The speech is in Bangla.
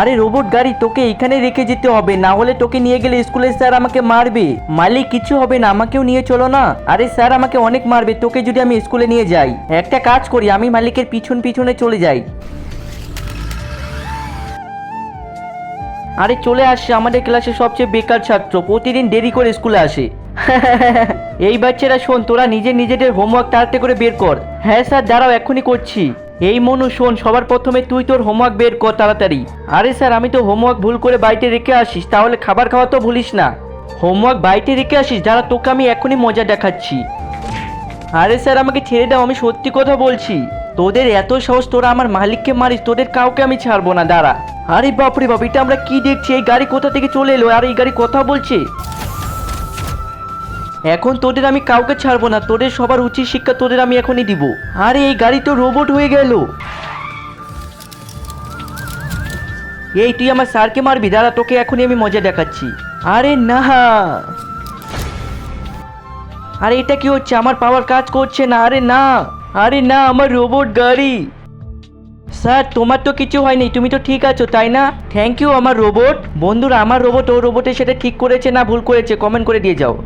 আরে রোবট গাড়ি, তোকে এখানে রেখে যেতে হবে, না হলে তোকে নিয়ে গেলে স্কুলের স্যার আমাকে মারবে। মালিক কিছু হবে না, আমাকেও নিয়ে চলো না। আরে স্যার আমাকে অনেক মারবে তোকে যদি আমি স্কুলে নিয়ে যাই। একটা কাজ করি, আমি মালিকের পিছন পিছনে চলে যাই। আরে চলে আসছে আমাদের ক্লাসে সবচেয়ে বেকার ছাত্র, প্রতিদিন দেরি করে স্কুলে আসে। এই বাচ্চারা শোন, তোরা নিজেদের হোমওয়ার্ক তাড়াতাড়ি করে বের কর। হ্যাঁ স্যার, দাঁড়াও এক্ষুনি করছি। এই মনু শোন, সবার প্রথমে তুই তোর হোমওয়ার্ক বের কর তাড়াতাড়ি। আরে স্যার, আমি তো হোমওয়ার্ক ভুল করে বাড়িতে রেখে আসিস, তাহলে খাবার খাওয়া তো ভুলিস না। হোমওয়ার্ক বাড়িতে রেখে আসিস, দাঁড়া তোকে আমি এখনই মজা দেখাচ্ছি। আরে স্যার আমাকে ছেড়ে দাও, আমি সত্যি কথা বলছি। তোদের এত সাহস, তোরা আমার মালিককে মারিস, তোদের কাউকে আমি ছাড়বো না, দাঁড়া। আরে বাপরে বাপ, এটা আমরা কি দেখছি? এই গাড়ি কোথা থেকে চলে এলো? আর এই গাড়ি কথা বলছে। এখন তোদের আমি কাউকে ছাড়বো না, তোদের সবার উচিত শিক্ষা তোদের আমি এখনই দিব। আরে এই গাড়ি তো রোবট হয়ে গেল। এই তুই আমার স্যারকে মারবি, দাঁড়া তোকে এখনই আমি মজা দেখাচ্ছি। আরে না, আরে এটা কি হচ্ছে? আমার পাওয়ার কাজ করছে না। আরে না, আরে না, আমার রোবট গাড়ি। স্যার তোমার তো কিছু হয়নি, তুমি তো ঠিক আছো তাই না? থ্যাংক ইউ আমার রোবট। বন্ধুরা, আমার রোবট ও রোবটের সাথে ঠিক করেছে না ভুল করেছে কমেন্ট করে দিয়ে যাও।